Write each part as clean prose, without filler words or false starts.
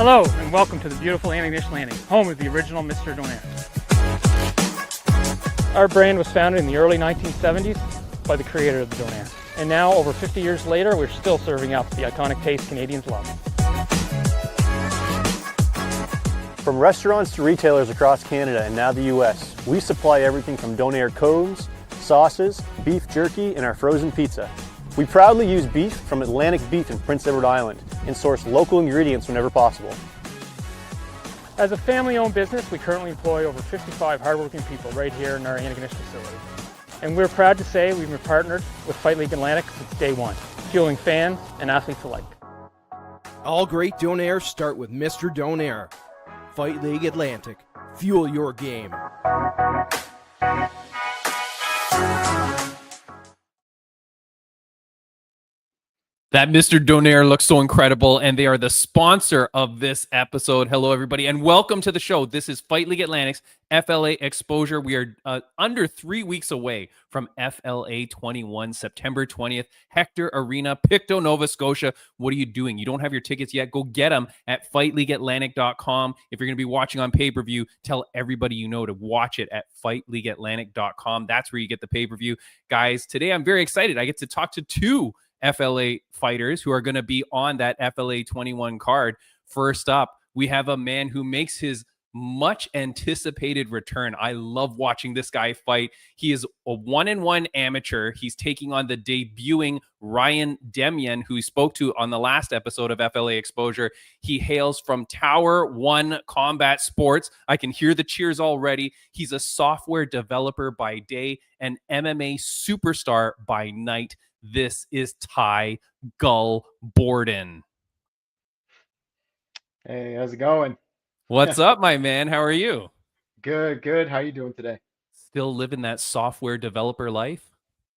Hello, and welcome to the beautiful Antigonish Landing, home of the original Mr. Donaire. Our brand was founded in the early 1970s by the creator of the Donaire. And now, over 50 years later, we're still serving up the iconic taste Canadians love. From restaurants to retailers across Canada and now the US, we supply everything from Donaire cones, sauces, beef jerky, and our frozen pizza. We proudly use beef from Atlantic Beef in Prince Edward Island and source local ingredients whenever possible. As a family-owned business, we currently employ over 55 hardworking people right here in our Antigonish facility. And we're proud to say we've been partnered with Fight League Atlantic since day one, fueling fans and athletes alike. All great Donairs start with Mr. Donaire. Fight League Atlantic. Fuel your game. That Mr. Donaire looks so incredible, and they are the sponsor of this episode. Hello, everybody, and welcome to the show. This is Fight League Atlantic's FLA Exposure. We are under 3 weeks away from FLA 21, September 20th, Hector Arena, Pictou, Nova Scotia. What are you doing? You don't have your tickets yet? Go get them at fightleagueatlantic.com. If you're going to be watching on pay-per-view, tell everybody you know to watch it at fightleagueatlantic.com. That's where you get the pay-per-view. Guys, today I'm very excited. I get to talk to two FLA fighters who are going to be on that FLA 21 card. First up, we have a man who makes his much anticipated return. I love watching this guy fight. He is a 1-1 amateur. He's taking on the debuting Ryan Demian, who we spoke to on the last episode of FLA Exposure. He hails from Tower One Combat Sports. I can hear the cheers already. He's a software developer by day and MMA superstar by night. This is Tye Borden. Hey, how's it going? What's up, my man? How are you? Good, good. How you doing today? Still living that software developer life?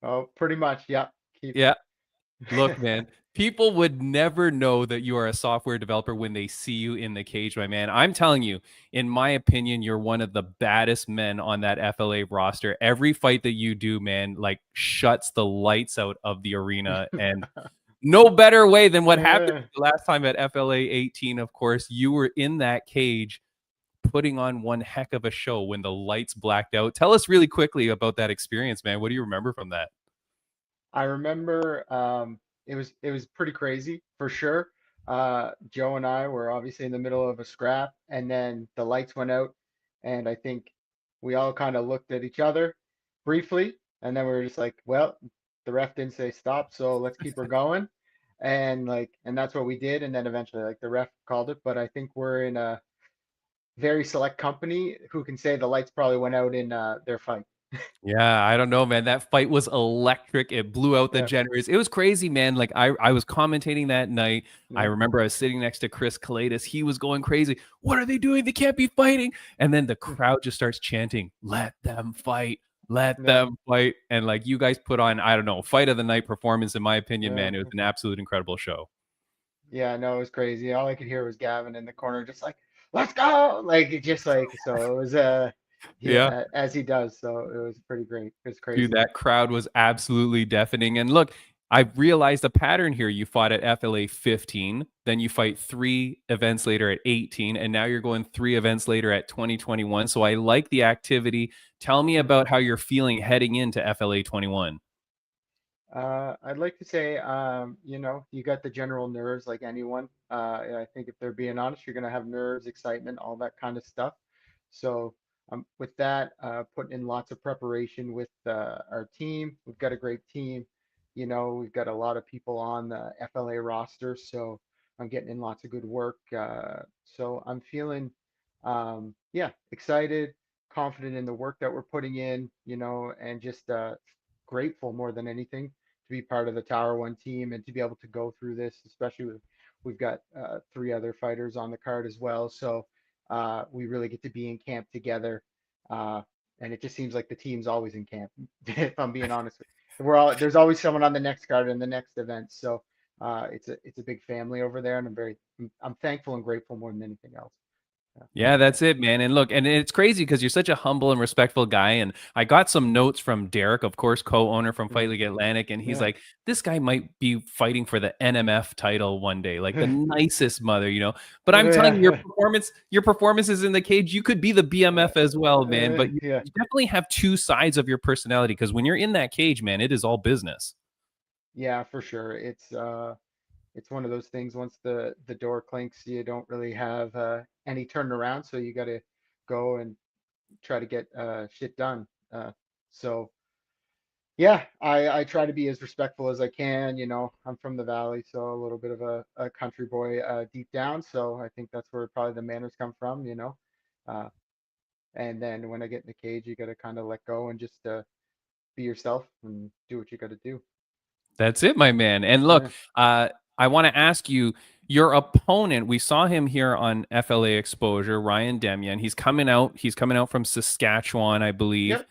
Oh, pretty much. Yeah. Yeah. Look, man, people would never know that you are a software developer when they see you in the cage, my man. I'm telling you, in my opinion, you're one of the baddest men on that FLA roster. Every fight that you do, man, like shuts the lights out of the arena. And no better way than what happened the last time at FLA 18, of course. You were in that cage putting on one heck of a show when the lights blacked out. Tell us really quickly about that experience, man. What do you remember from that? I remember it was pretty crazy for sure. Joe and I were obviously in the middle of a scrap, and then the lights went out, and I think we all kind of looked at each other briefly, and then we were just like, well, the ref didn't say stop, so let's keep her going. And that's what we did, and then eventually the ref called it. But I think we're in a very select company who can say the lights probably went out in their fight. Yeah, I don't know, man. That fight was electric. It blew out the generators. It was crazy, man. Like I was commentating that night. I remember I was sitting next to Chris Kalidas. He was going crazy. What are they doing? They can't be fighting. And then the crowd just starts chanting, "Let them fight. Let them fight." And like you guys put on, I don't know, fight of the night performance, in my opinion, man. It was an absolute incredible show. Yeah, no, it was crazy. All I could hear was Gavin in the corner, just like, "Let's go!" Like it just like so. It was yeah, as he does. So it was pretty great. It was crazy. Dude, that crowd was absolutely deafening. And look, I realized a pattern here. You fought at FLA 15, then you fight 3 events later at 18, and now you're going 3 events later at 2021. So I like the activity. Tell me about how you're feeling heading into FLA 21. I'd like to say, you got the general nerves like anyone. I think if they're being honest, you're gonna have nerves, excitement, all that kind of stuff. So with that, putting in lots of preparation with our team. We've got a great team. We've got a lot of people on the FLA roster, so I'm getting in lots of good work. So I'm feeling, excited, confident in the work that we're putting in, and just grateful more than anything to be part of the Tower One team and to be able to go through this, especially we've got 3 other fighters on the card as well. So we really get to be in camp together. And it just seems like the team's always in camp, if I'm being honest. There's always someone on the next card and the next event. So it's a big family over there, and I'm thankful and grateful more than anything else. Yeah, that's it, man. And look, and it's crazy because you're such a humble and respectful guy. And I got some notes from Derek, of course, co-owner from Fight Mhm. League Atlantic, and he's Yeah. like, "This guy might be fighting for the NMF title one day, like the nicest mother, you know." But I'm telling you, Yeah. your performances in the cage, you could be the BMF as well, man. But Yeah. you definitely have two sides of your personality because when you're in that cage, man, it is all business. Yeah, for sure. It's one of those things. Once the door clinks, you don't really have any turning around, so you got to go and try to get shit done. So yeah, I try to be as respectful as I can. I'm from the valley, so a little bit of a country boy deep down. So I think that's where probably the manners come from. Uh, and then when I get in the cage, you got to kind of let go and just be yourself and do what you got to do. That's it, my man. And look, Yeah. I want to ask you, your opponent. We saw him here on FLA Exposure, Ryan Demian. He's coming out. He's coming out from Saskatchewan, I believe. Yep.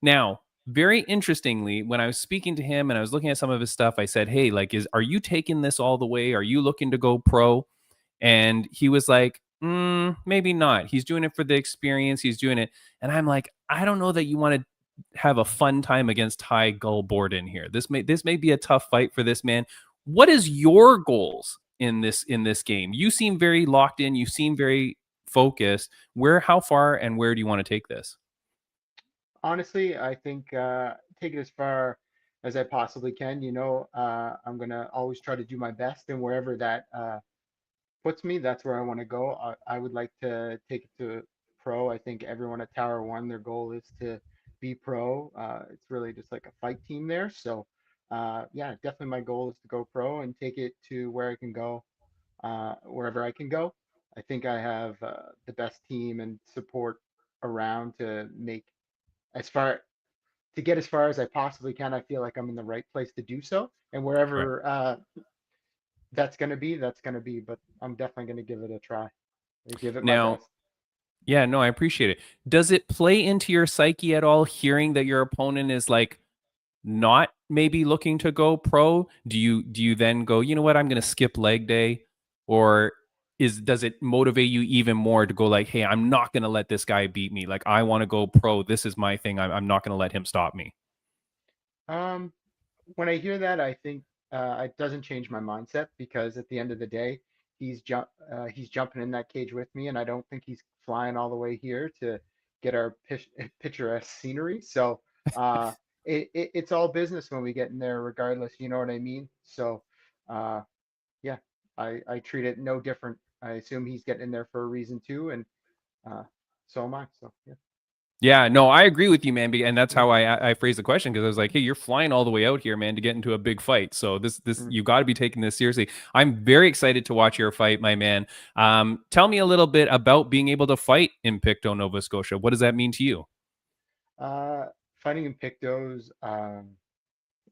Now, very interestingly, when I was speaking to him and I was looking at some of his stuff, I said, "Hey, like, are you taking this all the way? Are you looking to go pro?" And he was like, maybe not. He's doing it for the experience. He's doing it. And I'm like, I don't know that you want to have a fun time against Tye Borden here. This may be a tough fight for this man. What is your goals in this game? You seem very locked in. You seem very focused. How far and where do you want to take this? Honestly, I think take it as far as I possibly can. I'm gonna always try to do my best, and wherever that puts me, that's where I want to go. I would like to take it to pro. I think everyone at Tower One, their goal is to be pro. It's really just like a fight team there. So, yeah, definitely my goal is to go pro and take it to where I can go, wherever I can go. I think I have the best team and support around to make as far to get as far as I possibly can. I feel like I'm in the right place to do so, and Right. wherever that's gonna be, that's gonna be. But I'm definitely gonna give it a try. Give it my Now, best. yeah, no, I appreciate it. Does it play into your psyche at all hearing that your opponent is like not maybe looking to go pro? Do you then go, you know what, I'm going to skip leg day? Or does it motivate you even more to go like, hey, I'm not going to let this guy beat me. Like, I want to go pro. This is my thing. I'm not going to let him stop me. Um, when I hear that, I think it doesn't change my mindset because at the end of the day, he's jumping in that cage with me, and I don't think he's flying all the way here to get our picturesque scenery. So uh, it's all business when we get in there, regardless. You know what I mean? So uh, yeah, I treat it no different. I assume he's getting in there for a reason too, and uh, so am I. So yeah. Yeah, no, I agree with you, man. And that's Mm, how I phrased the question because I was like, hey, you're flying all the way out here, man, to get into a big fight. So this mm. you got to be taking this seriously. I'm very excited to watch your fight, my man. Tell me a little bit about being able to fight in Pictou, Nova Scotia. What does that mean to you? Uh, Fighting in Pictos,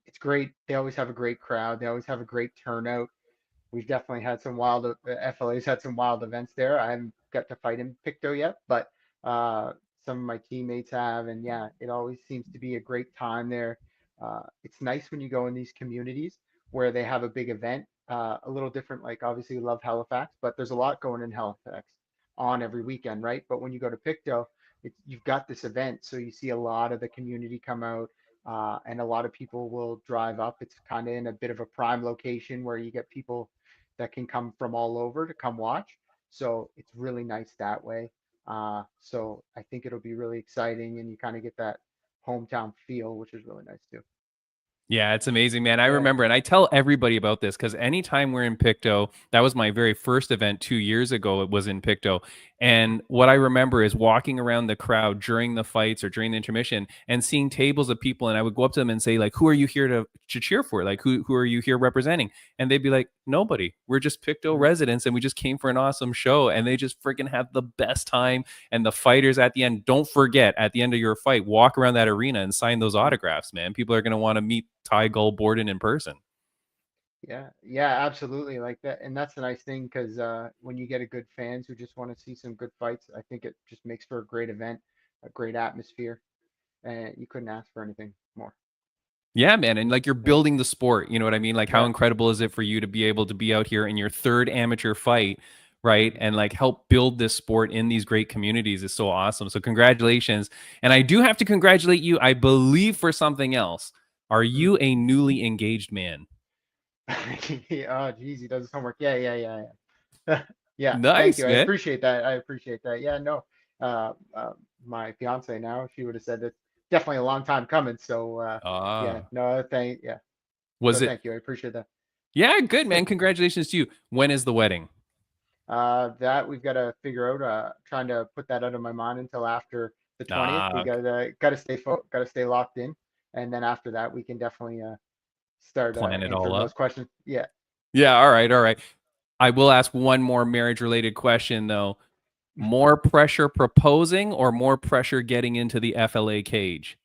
it's great. They always have a great crowd. They always have a great turnout. We've definitely had some wild, FLA's had some wild events there. I haven't got to fight in Pictou yet, but uh, some of my teammates have. And yeah, it always seems to be a great time there. It's nice when you go in these communities where they have a big event, a little different. Like obviously, we love Halifax, but there's a lot going in Halifax on every weekend, right? But when you go to Pictou, you've got this event, so you see a lot of the community come out, and a lot of people will drive up. It's kind of in a bit of a prime location where you get people that can come from all over to come watch. So it's really nice that way. So I think it'll be really exciting, and you kind of get that hometown feel, which is really nice too. Yeah, it's amazing, man. I Yeah. remember, and I tell everybody about this because anytime we're in Pictou, that was my very first event 2 years ago. It was in Pictou. And what I remember is walking around the crowd during the fights or during the intermission and seeing tables of people. And I would go up to them and say, like, who are you here to cheer for? Like, who are you here representing? And they'd be like, nobody. We're just Pictou Mhm. residents and we just came for an awesome show. And they just freaking have the best time. And the fighters at the end, don't forget at the end of your fight, walk around that arena and sign those Mhm. autographs, man. People are going to want to meet Tye Borden in person. Yeah, yeah, absolutely, like that, and that's the nice thing because when you get a good fans who just want to see some good fights, I think it just makes for a great event, a great atmosphere, and you couldn't ask for anything more. Yeah, man. And like you're Yeah, building the sport. You know what I mean? Like how yeah. incredible is it for you to be able to be out here in your third amateur fight right? And like help build this sport in these great communities is so awesome. So congratulations. And I do have to congratulate you, I believe, for something else. Are you a newly engaged man? Oh, geez, he does his homework. Yeah. Yeah, thank Nice, you. I man. appreciate that. I appreciate that. Yeah, no, my fiance now, she would have said it's definitely a long time coming. So, yeah, Ah, no, yeah. was So it? thank you. I appreciate that. Yeah, good, man. Congratulations to you. When is the wedding? That we've got to figure out, trying to put that out of my mind until after the 20th. We Ah, gotta stay locked in. And then after that, we can definitely, start, plan it all answering those up. questions. Yeah. Yeah, all right, all right. I will ask one more marriage related question though. More pressure proposing or more pressure getting into the FLA cage?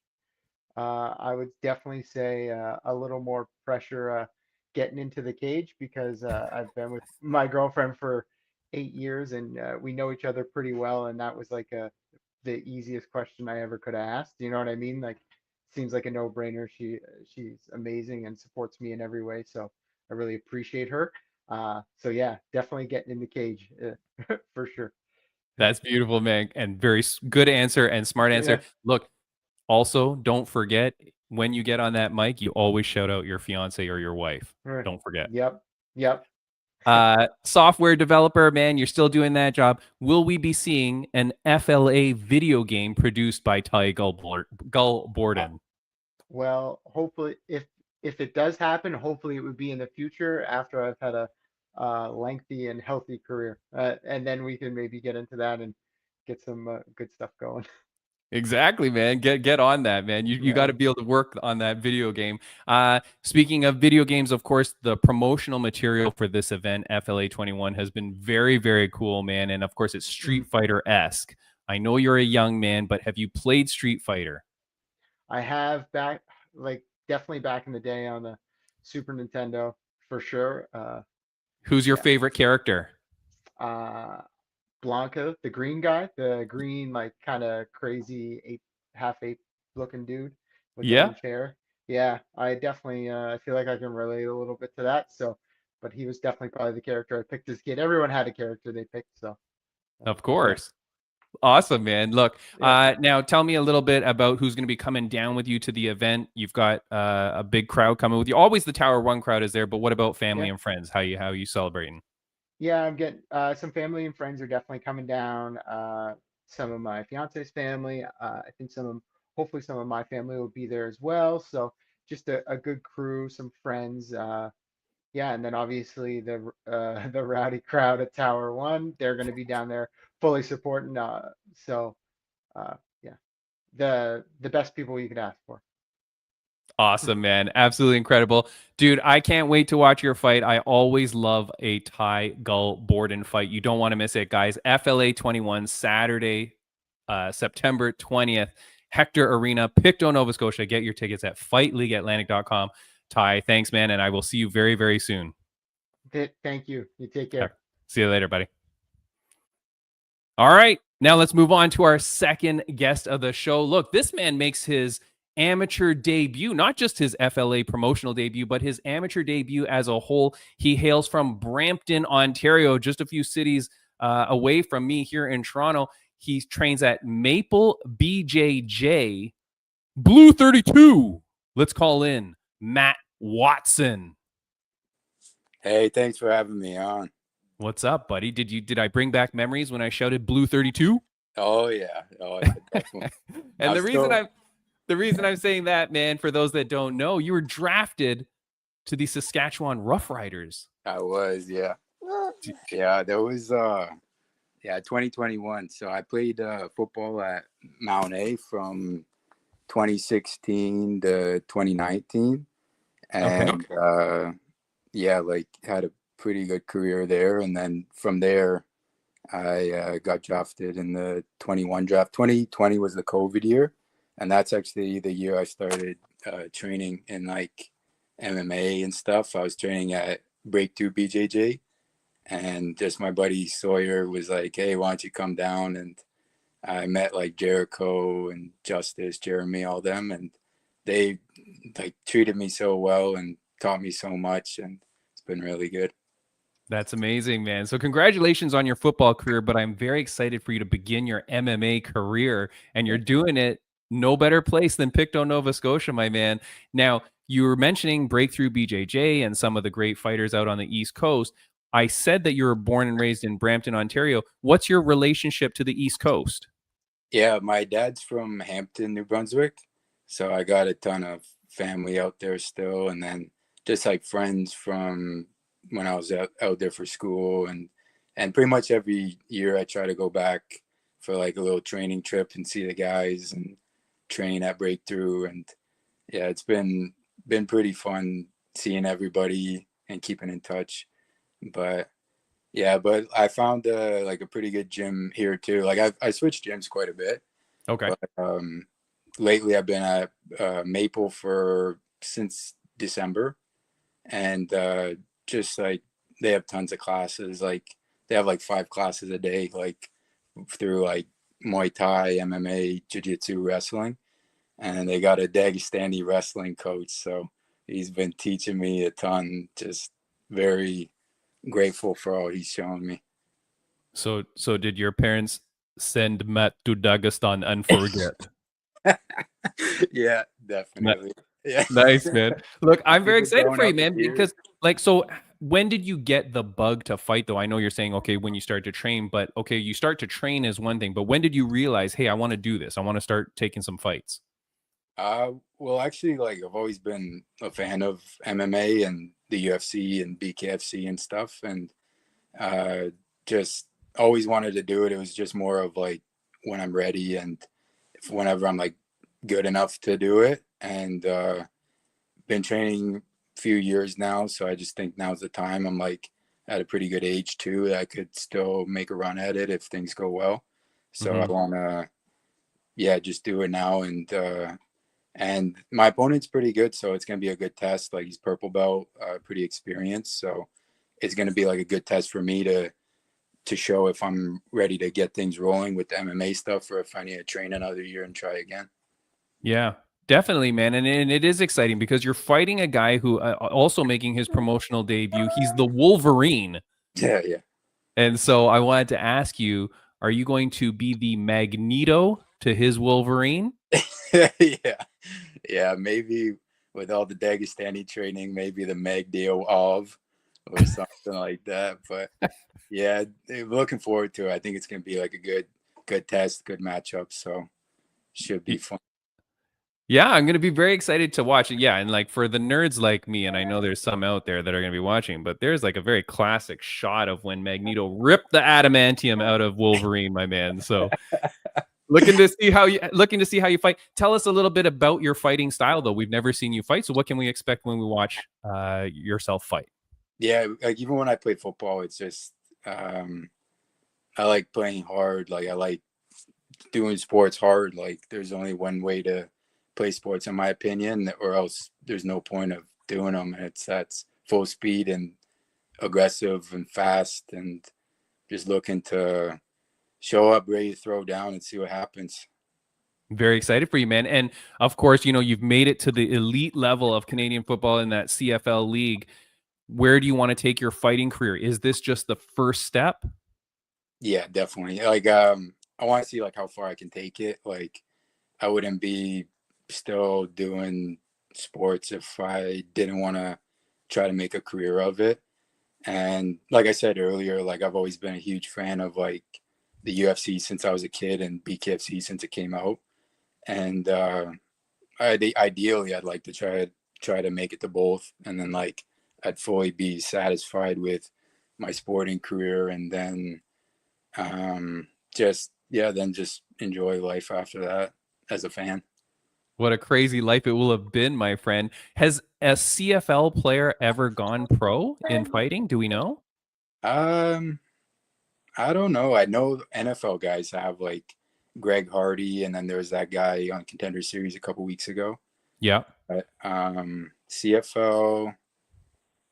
I would definitely say, a little more pressure, getting into the cage because, I've been with my girlfriend for 8 years and, we know each other pretty well. And that was like, the easiest question I ever could have asked. You know what I mean? Like, seems like a no-brainer. She's amazing and supports me in every way. So I really appreciate her. So yeah, definitely getting in the cage, for sure. That's beautiful, man. And very good answer and smart answer. Yeah. Look, also, don't forget when you get on that mic, you always shout out your fiance or your wife. Right. Don't forget. Yep. Yep. Software developer, man, you're still doing that job. Will we be seeing an FLA video game produced by Gull Uh, Borden? Well, hopefully, if it does happen, hopefully it would be in the future after I've had a, lengthy and healthy career, and then we can maybe get into that and get some, good stuff going. Exactly, man. Get on that, man. You got Yeah. to be able to work on that video game. Speaking of video games, of course, the promotional material for this event, FLA 21, has been very, very cool, man. And of course, it's Mhm. Street Fighter-esque. I know you're a young man, but have you played Street Fighter? I have like definitely back in the day on the Super Nintendo for sure. Who's your Yeah. favorite character? Uh, Blanca, the green guy, the green, like kind of crazy half ape looking dude with the Yeah, orange hair. Yeah, I definitely, I feel like I can relate a little bit to that. So, but he was definitely probably the character I picked as a kid. Everyone had a character they picked. So, of yeah, course. Awesome, man. Look, yeah, now tell me a little bit about who's going to be coming down with you to the event. You've got a big crowd coming with you. Always the Tower One crowd is there, but what about family yeah. and friends? How you celebrating? Yeah, I'm getting, some family and friends are definitely coming down. Some of my fiance's family. I think hopefully some of my family will be there as well. So just a good crew, some friends. Yeah, and then obviously the rowdy crowd at Tower One. They're going to be down there fully supporting. So yeah, the best people you could ask for. Awesome, man. Absolutely incredible. Dude, I can't wait to watch your fight. I always love a Tye Gull Borden fight. You don't want to miss it, guys. FLA 21, Saturday, September 20th, Hector Arena, Pictou, Nova Scotia. Get your tickets at fightleagueatlantic.com. Ty, thanks, man, and I will see you very, very soon. Thank you. You take Okay. care. See you later, buddy. All right. Now let's move on to our second guest of the show. Look, this man makes his amateur debut, not just his FLA promotional debut, but his amateur debut as a whole. He hails from Brampton, Ontario, just a few cities away from me here in Toronto. He trains at Maple BJJ Blue 32. Let's call in Matt Watson. Hey, thanks for having me on. What's up, buddy? Did I bring back memories when I shouted Blue 32? Oh yeah, definitely. And I'm still, the reason I'm saying that, man, for those that don't know, you were drafted to the Saskatchewan Roughriders. I was, yeah, yeah. There was, yeah, 2021. So I played football at Mount A from 2016 to 2019, Okay. and yeah, like had a pretty good career there. And then from there, I got drafted in the 21 draft. 2020 was the COVID year, and that's actually the year I started training in like MMA and stuff. I was training at Breakthrough BJJ, and just my buddy Sawyer was like, "Hey, why don't you come down?" And I met like Jericho and Justice, Jeremy, all them, and they like treated me so well and taught me so much, and it's been really good. That's amazing, man. So congratulations on your football career, but I'm very excited for you to begin your MMA career, and you're doing it no better place than Pictou, Nova Scotia, my man. Now, you were mentioning Breakthrough BJJ and some of the great fighters out on the East Coast. I said that you were born and raised in Brampton, Ontario. What's your relationship to the East Coast? Yeah, my dad's from Hampton, New Brunswick, so I got a ton of family out there still, and then just like friends from when I was out there for school, and pretty much every year I try to go back for like a little training trip and see the guys and train at Breakthrough, and yeah, it's been pretty fun seeing everybody and keeping in touch. But yeah, but I found like a pretty good gym here too. Like I switched gyms quite a bit, Okay. but lately I've been at Maple since December, and just like they have tons of classes. Like they have like 5 classes a day, like through like Muay Thai, MMA, Jiu-Jitsu, wrestling, and they got a Dagestani wrestling coach. So he's been teaching me a ton. Just very grateful for all he's shown me. So did your parents send Matt to Dagestan and forget? Yeah, definitely. Yeah. Nice, man. Look, I'm very People excited growing for you, up man, here. because like, so when did you get the bug to fight though? I know you're saying, okay, when you start to train, but okay, you start to train is one thing, but when did you realize, hey, I want to do this. I want to start taking some fights. Well, actually, like I've always been a fan of MMA and the UFC and BKFC and stuff, and just always wanted to do it. It was just more of like when I'm ready and whenever I'm like good enough to do it. And been training a few years now, so I just think now's the time. I'm like at a pretty good age too that I could still make a run at it if things go well. So I want to, yeah, just do it now. And my opponent's pretty good, so it's gonna be a good test. Like he's purple belt, pretty experienced, so it's gonna be like a good test for me to show if I'm ready to get things rolling with the MMA stuff, or if I need to train another year and try again. Yeah, definitely, man. And it is exciting because you're fighting a guy who also making his promotional debut. He's the Wolverine. Yeah, yeah. And so I wanted to ask you, are you going to be the Magneto to his Wolverine? Yeah, maybe with all the Dagestani training, maybe the Magdeo of or something like that. But yeah, looking forward to it. I think it's gonna be like a good test, good matchup. So should be fun. Yeah, I'm going to be very excited to watch it. Yeah, and like for the nerds like me, and I know there's some out there that are going to be watching, but there's like a very classic shot of when Magneto ripped the adamantium out of Wolverine, my man. So looking to see how you fight. Tell us a little bit about your fighting style, though. We've never seen you fight, so what can we expect when we watch yourself fight? Yeah, like even when I play football, it's just I like playing hard. Like I like doing sports hard. Like there's only one way to play sports, in my opinion, or else there's no point of doing them. And that's full speed and aggressive and fast, and just looking to show up ready to throw down and see what happens. Very excited for you, man. And of course, you've made it to the elite level of Canadian football in that CFL league. Where do you want to take your fighting career? Is this just the first step? Yeah, definitely. Like I want to see like how far I can take it. Like I wouldn't be still doing sports if I didn't want to try to make a career of it. And like I said earlier, like I've always been a huge fan of like the UFC since I was a kid and BKFC since it came out. And ideally I'd like to try to make it to both, and then like I'd fully be satisfied with my sporting career, and then just enjoy life after that as a fan. What a crazy life it will have been, my friend. Has a CFL player ever gone pro in fighting? Do we know? I don't know. I know NFL guys have, like Greg Hardy, and then there was that guy on Contender Series a couple weeks ago. Yeah. But CFL,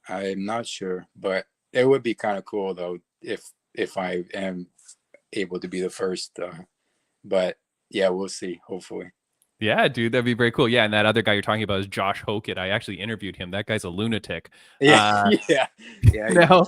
I'm not sure, but it would be kind of cool though if I am able to be the first. But yeah, we'll see. Hopefully. Yeah, dude, that'd be very cool. Yeah, and that other guy you're talking about is Josh Hokett. I actually interviewed him. That guy's a lunatic. Yeah, yeah. Now,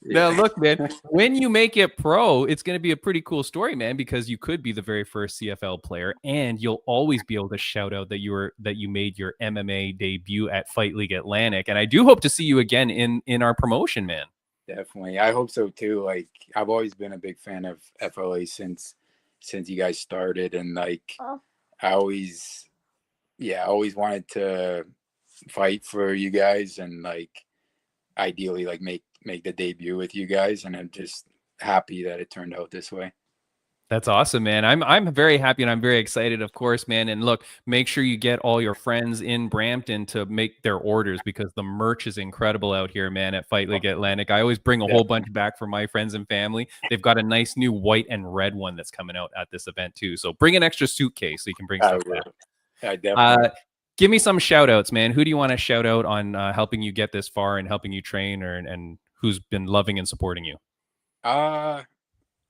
Now, look, man, when you make it pro, it's going to be a pretty cool story, man, because you could be the very first CFL player, and you'll always be able to shout out that you made your MMA debut at Fight League Atlantic. And I do hope to see you again in our promotion, man. Definitely. I hope so too. Like, I've always been a big fan of FLA since you guys started, and like I always wanted to fight for you guys, and like ideally like make the debut with you guys, and I'm just happy that it turned out this way. That's awesome, man. I'm very happy and I'm very excited, of course, man. And look, make sure you get all your friends in Brampton to make their orders, because the merch is incredible out here, man, at Fight League Atlantic. I always bring a whole bunch back for my friends and family. They've got a nice new white and red one that's coming out at this event too. So bring an extra suitcase so you can bring stuff back. I definitely. Give me some shout outs, man. Who do you want to shout out on helping you get this far and helping you train, and who's been loving and supporting you?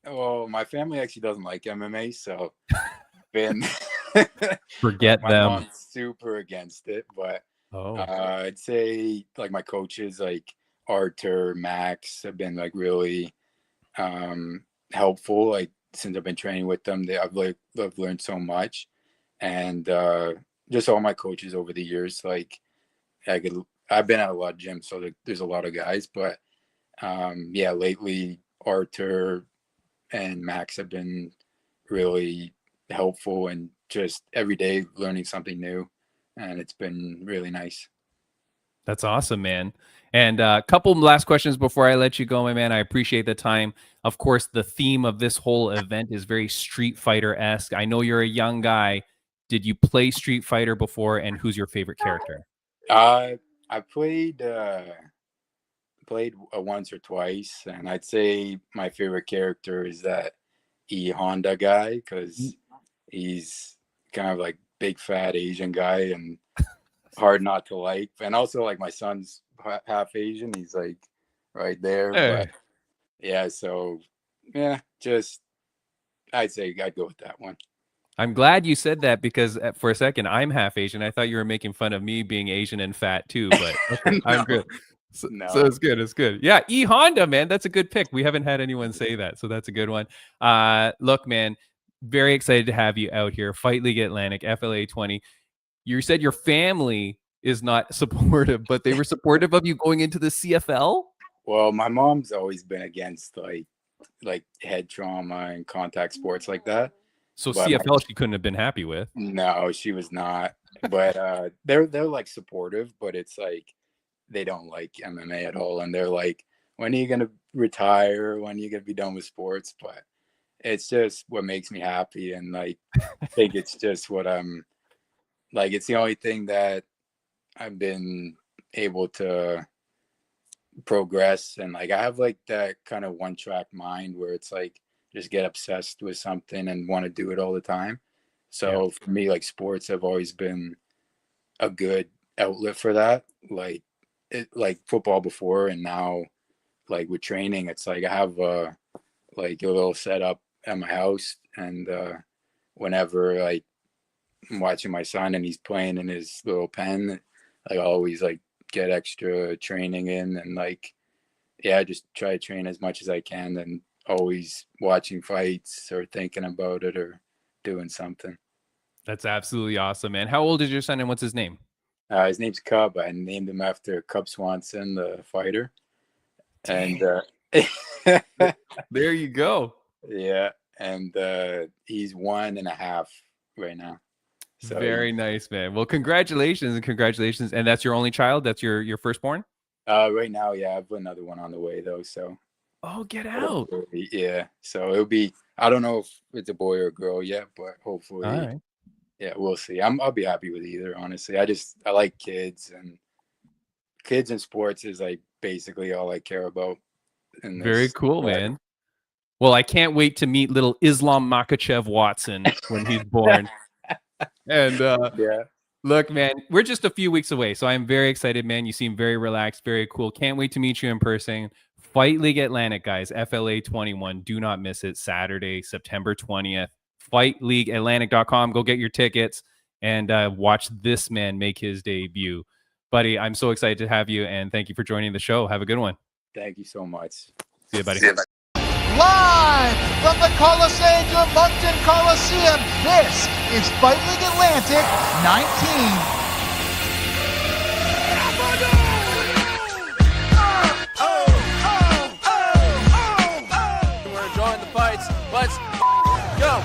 Well, my family actually doesn't like MMA, so been Forget my them. mom's super against it, but Oh, I'd say like my coaches, like Arthur, Max, have been like really helpful. Like since I've been training with them, I've learned so much, and just all my coaches over the years. Like I've been at a lot of gyms, so there's a lot of guys, but yeah, lately Arthur and Max have been really helpful, and just every day learning something new, and it's been really nice. that's awesome, man. And a couple last questions before I let you go, my man. I appreciate the time. Of course, the theme of this whole event is very Street Fighter-esque. I know you're a young guy. Did you play Street Fighter before, and who's your favorite character? I played once or twice, and I'd say my favorite character is that Honda guy, because he's kind of like big fat Asian guy and hard not to like. And also like my son's half Asian, he's like right there. Hey. But yeah, so yeah, just I'd say I'd go with that one. I'm glad you said that, because for a second I'm half Asian. I thought you were making fun of me being Asian and fat too, but okay, I'm good. So it's good. It's good. Yeah, Honda, man, that's a good pick. We haven't had anyone say that, so that's a good one. Look, man, very excited to have you out here. Fight League Atlantic, FLA 20. You said your family is not supportive, but they were supportive of you going into the CFL? Well, my mom's always been against like head trauma and contact sports like that. So but CFL she couldn't have been happy with. No, she was not. But they're like supportive, but it's like they don't like MMA at all, and they're like, when are you gonna retire? When are you gonna be done with sports? But it's just what makes me happy, and like I think it's just what I'm like. It's the only thing that I've been able to progress, and like I have like that kind of one track mind where it's like just get obsessed with something and want to do it all the time. So for me, like sports have always been a good outlet for that. Like football before, and now like with training, it's like I have like a little setup at my house, and whenever like I'm watching my son and he's playing in his little pen, I always like get extra training in, and like I just try to train as much as I can, and always watching fights or thinking about it or doing something. That's absolutely awesome, man. How old is your son, and what's his name? His name's Cub. I named him after Cub Swanson, the fighter. And there you go. Yeah, and he's 1.5 right now. So very nice, man. Well, congratulations. And that's your only child? That's your firstborn? Right now, yeah, I have another one on the way though. So get out. Yeah, so it'll be, I don't know if it's a boy or a girl yet, but hopefully. All right. Yeah, we'll see. I'll be happy with either, honestly. I like kids and sports is like basically all I care about. Very cool, man. Well, I can't wait to meet little Islam Makhachev Watson when he's born. And look, man, we're just a few weeks away, so I'm very excited, man. You seem very relaxed, very cool. Can't wait to meet you in person. Fight League Atlantic, guys, FLA 21. Do not miss it. Saturday, September 20th. FightLeagueAtlantic.com. Go get your tickets and watch this man make his debut. Buddy, I'm so excited to have you, and thank you for joining the show. Have a good one. Thank you so much. See you, buddy. Live from the Coliseum Moncton Coliseum, this is Fight League Atlantic 19. We're enjoying the fights. Let's go.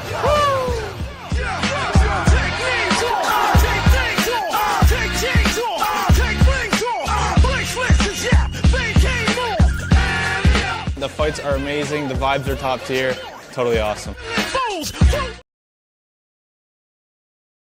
The fights are amazing. The vibes are top tier. Totally awesome.